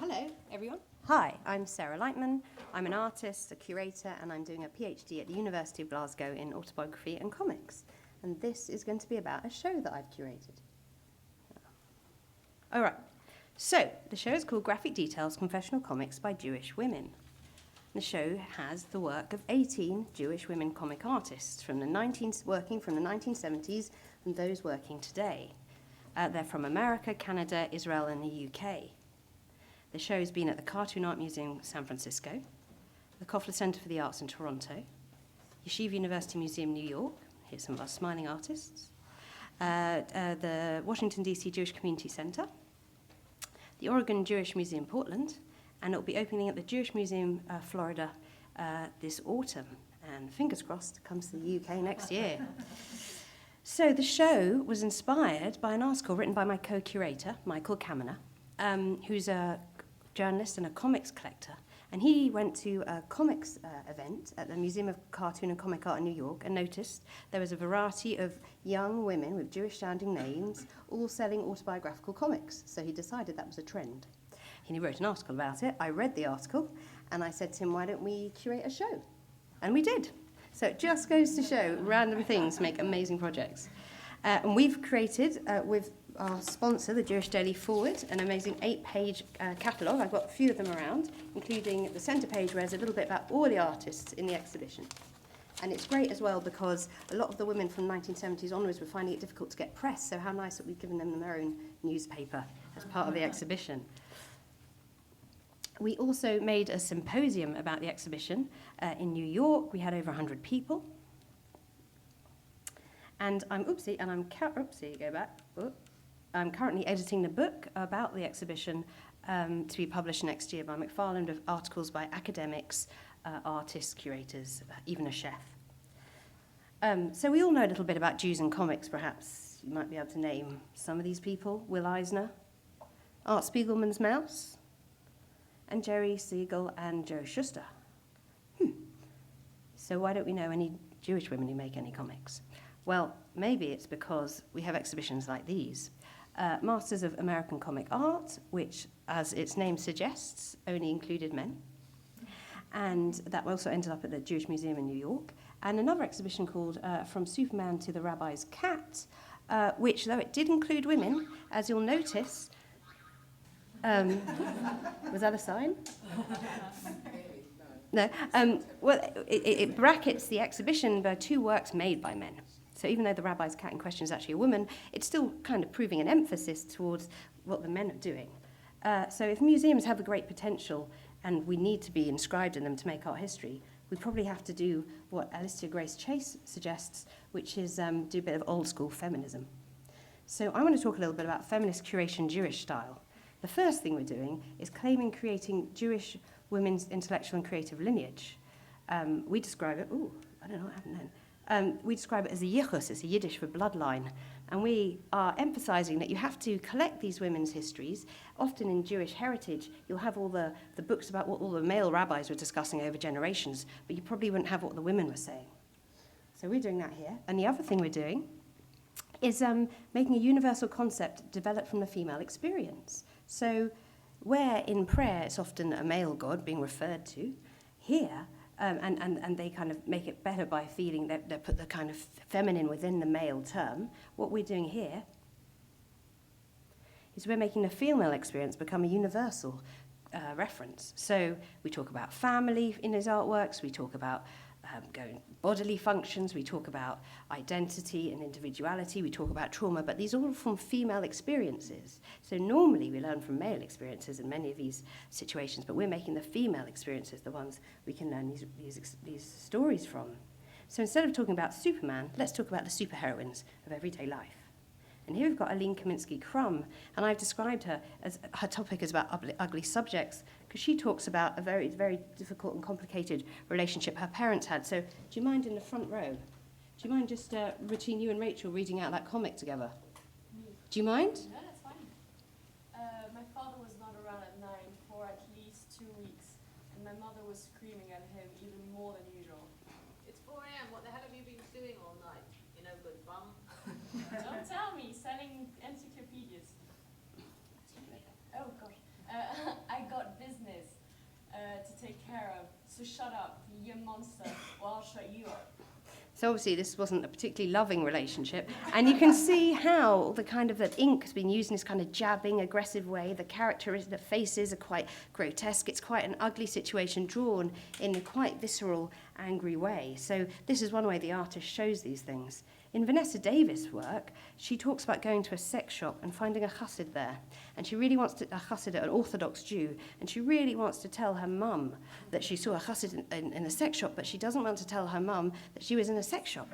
Hello, everyone. Hi, I'm Sarah Lightman. I'm an artist, a curator, and I'm doing a PhD at the University of Glasgow in autobiography and comics. And this is going to be about a show that I've curated. All right. So, the show is called Graphic Details, Confessional Comics by Jewish Women. The show has the work of 18 Jewish women comic artists working from the 1970s and those working today. They're from America, Canada, Israel, and the UK. The show has been at the Cartoon Art Museum, San Francisco, the Koffler Center for the Arts in Toronto, Yeshiva University Museum, New York. Here's some of our smiling artists. The Washington, D.C. Jewish Community Center, the Oregon Jewish Museum, Portland, and it will be opening at the Jewish Museum, Florida, this autumn. And fingers crossed, it comes to the UK next year. So the show was inspired by an article written by my co-curator, Michael Kaminer, who's a journalist and a comics collector. And he went to a comics event at the Museum of Cartoon and Comic Art in New York and noticed there was a variety of young women with Jewish-sounding names all selling autobiographical comics. So he decided that was a trend. And he wrote an article about it. I read the article, and I said to him, why don't we curate a show? And we did. So it just goes to show random things make amazing projects. And we've created, with our sponsor, the Jewish Daily Forward, an amazing 8-page catalogue. I've got a few of them around, including the centre page where there's a little bit about all the artists in the exhibition. And it's great as well because a lot of the women from the 1970s onwards were finding it difficult to get press, so how nice that we've given them their own newspaper as part of the exhibition. We also made a symposium about the exhibition in New York. We had over 100 people. And I'm currently editing the book about the exhibition to be published next year by McFarland, of articles by academics, artists, curators, even a chef. So we all know a little bit about Jews and comics, perhaps. You might be able to name some of these people. Will Eisner, Art Spiegelman's Mouse, and Jerry Siegel and Joe Shuster. So why don't we know any Jewish women who make any comics? Well, maybe it's because we have exhibitions like these. Masters of American Comic Art, which, as its name suggests, only included men. And that also ended up at the Jewish Museum in New York. And another exhibition called From Superman to the Rabbi's Cat, which, though it did include women, as you'll notice, was that a sign? No. Well, it brackets the exhibition by 2 works made by men. So even though the rabbi's cat in question is actually a woman, it's still kind of proving an emphasis towards what the men are doing. So if museums have a great potential and we need to be inscribed in them to make art history, we probably have to do what Alicia Grace Chase suggests, which is do a bit of old school feminism. So I want to talk a little bit about feminist curation Jewish style. The first thing we're doing is creating Jewish women's intellectual and creative lineage. We describe it, I don't know what happened then. We describe it as a yichus, it's a Yiddish for bloodline. And we are emphasizing that you have to collect these women's histories. Often in Jewish heritage, you'll have all the books about what all the male rabbis were discussing over generations, but you probably wouldn't have what the women were saying. So we're doing that here. And the other thing we're doing is making a universal concept developed from the female experience. So where in prayer it's often a male god being referred to, here, and they kind of make it better by feeling that they put the kind of feminine within the male term, what we're doing here is we're making the female experience become a universal reference. So we talk about family in his artworks, we talk about bodily functions, we talk about identity and individuality, we talk about trauma, but these are all from female experiences. So normally we learn from male experiences in many of these situations, but we're making the female experiences the ones we can learn these stories from. So instead of talking about Superman, let's talk about the superheroines of everyday life. And here we've got Aline Kaminski Crumb, and I've described her as her topic is about ugly subjects, because she talks about a very, very difficult and complicated relationship her parents had. So do you mind in the front row? Do you mind just, Routine, you and Rachel reading out that comic together? Do you mind? No, that's fine. My father was not around at 9 for at least 2 weeks, and my mother was screaming at him even more than usual. It's 4 a.m. What the hell have you been doing all night? You know, good bum. Don't tell me, selling encyclopedias. Oh gosh. I got So shut up, you monster, or I'll shut you up. So obviously this wasn't a particularly loving relationship. And you can see how the kind of that ink has been used in this kind of jabbing, aggressive way. The faces are quite grotesque. It's quite an ugly situation drawn in a quite visceral, angry way. So this is one way the artist shows these things. In Vanessa Davis' work, she talks about going to a sex shop and finding a chassid there. And she really wants to, a chassid, an Orthodox Jew, and she really wants to tell her mum that she saw a chassid in a sex shop, but she doesn't want to tell her mum that she was in a sex shop.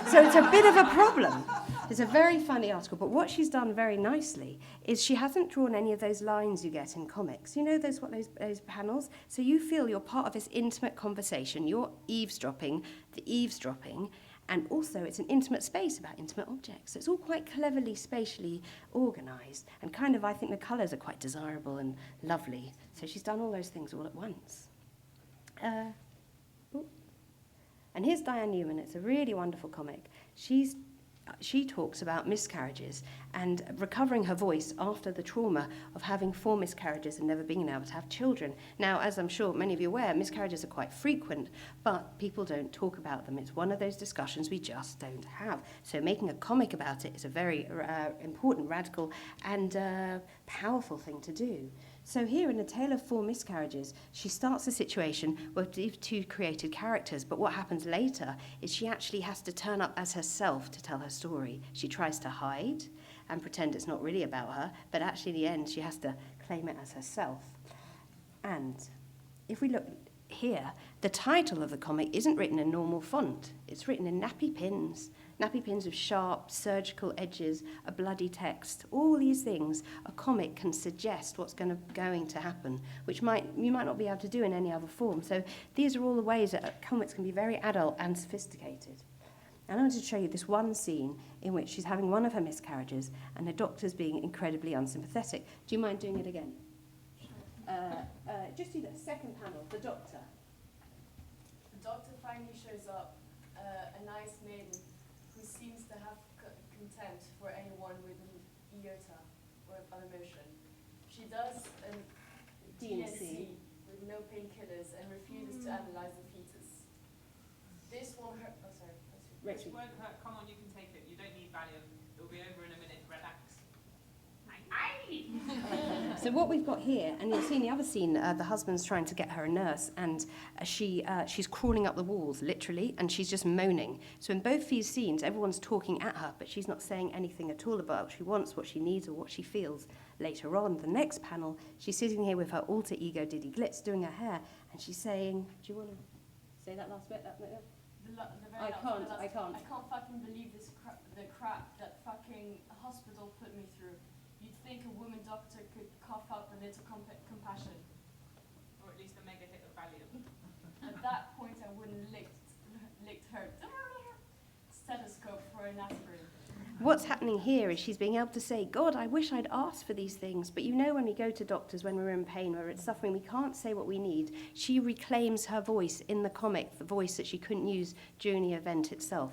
So it's a bit of a problem. It's a very funny article, but what she's done very nicely is she hasn't drawn any of those lines you get in comics. You know those panels? So you feel you're part of this intimate conversation. You're eavesdropping, and also it's an intimate space about intimate objects. So it's all quite cleverly, spatially organised, and kind of, I think the colours are quite desirable and lovely. So she's done all those things all at once. And here's Diane Newman. It's a really wonderful comic. She talks about miscarriages and recovering her voice after the trauma of having 4 miscarriages and never being able to have children. Now, as I'm sure many of you are aware, miscarriages are quite frequent, but people don't talk about them. It's one of those discussions we just don't have. So making a comic about it is a very important, radical, and powerful thing to do. So here in A Tale of 4 Miscarriages, she starts a situation with these 2 created characters, but what happens later is she actually has to turn up as herself to tell her story. She tries to hide and pretend it's not really about her, but actually in the end she has to claim it as herself. And if we look here, the title of the comic isn't written in normal font. It's written in nappy pins with sharp surgical edges, a bloody text. All these things, a comic can suggest what's going to happen, which you might not be able to do in any other form. So these are all the ways that comics can be very adult and sophisticated. And I wanted to show you this one scene in which she's having one of her miscarriages and the doctor's being incredibly unsympathetic. Do you mind doing it again? Just do the second panel, the doctor. The doctor finally shows up, a nice maiden who seems to have contempt for anyone with an iota or other motion. She does a DNC with no painkillers and refuses to analyze the fetus. This won't hurt. Oh, sorry. This won't hurt. Come on, you can take it. You don't need Valium. It'll be over in a minute. Relax. So what we've got here, and you'll see in the other scene, the husband's trying to get her a nurse, and she's crawling up the walls, literally, and she's just moaning. So in both these scenes, everyone's talking at her, but she's not saying anything at all about what she wants, what she needs, or what she feels. Later on, the next panel, she's sitting here with her alter ego, Diddy Glitz, doing her hair, and she's saying, do you want to say that last bit? I can't. I can't fucking believe the crap that fucking hospital put me through. You'd think a woman doctor could cough up a little compassion. Or at least a mega hit of Valium. At that point, I wouldn't licked her stethoscope for an aspirin. What's happening here is she's being able to say, God, I wish I'd asked for these things. But you know when we go to doctors, when we're in pain, when we're suffering, we can't say what we need. She reclaims her voice in the comic, the voice that she couldn't use during the event itself.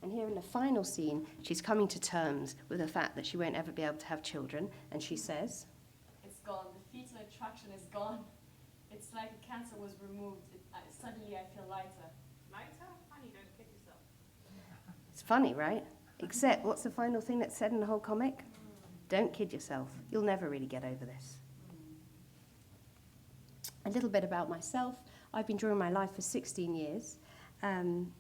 And here in the final scene, she's coming to terms with the fact that she won't ever be able to have children. And she says, it's gone. The fetal attraction is gone. It's like a cancer was removed. Suddenly I feel lighter. Lighter? Honey, don't kid yourself. It's funny, right? Except, what's the final thing that's said in the whole comic? Don't kid yourself. You'll never really get over this. A little bit about myself. I've been drawing my life for 16 years. And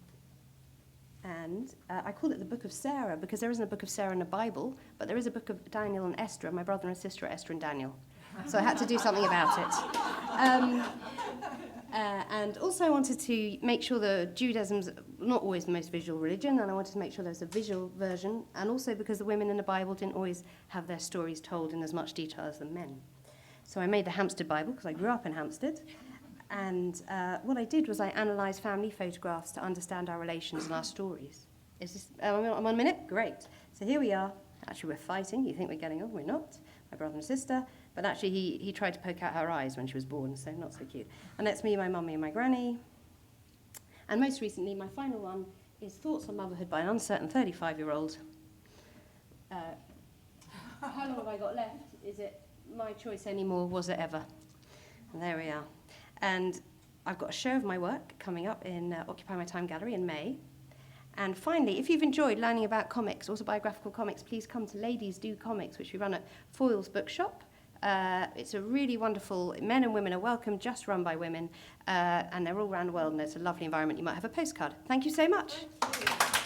I call it the Book of Sarah because there isn't a Book of Sarah in the Bible, but there is a Book of Daniel and Esther, and my brother and sister are Esther and Daniel. So I had to do something about it. And also I wanted to make sure that Judaism's not always the most visual religion, and I wanted to make sure there was a visual version, and also because the women in the Bible didn't always have their stories told in as much detail as the men. So I made the Hamster Bible because I grew up in Hampstead. And what I did was I analysed family photographs to understand our relations and our stories. Is this, I'm on 1 minute? Great. So here we are. Actually, we're fighting. You think we're getting on? We're not. My brother and sister. But actually, he tried to poke out her eyes when she was born, so not so cute. And that's me, my mummy, and my granny. And most recently, my final one is Thoughts on Motherhood by an Uncertain 35-year-old. How long have I got left? Is it my choice anymore? Was it ever? And there we are. And I've got a show of my work coming up in Occupy My Time Gallery in May. And finally, if you've enjoyed learning about comics, autobiographical comics, please come to Ladies Do Comics, which we run at Foyle's Bookshop. It's a really wonderful, men and women are welcome, just run by women, and they're all around the world, and it's a lovely environment. You might have a postcard. Thank you so much. Thank you.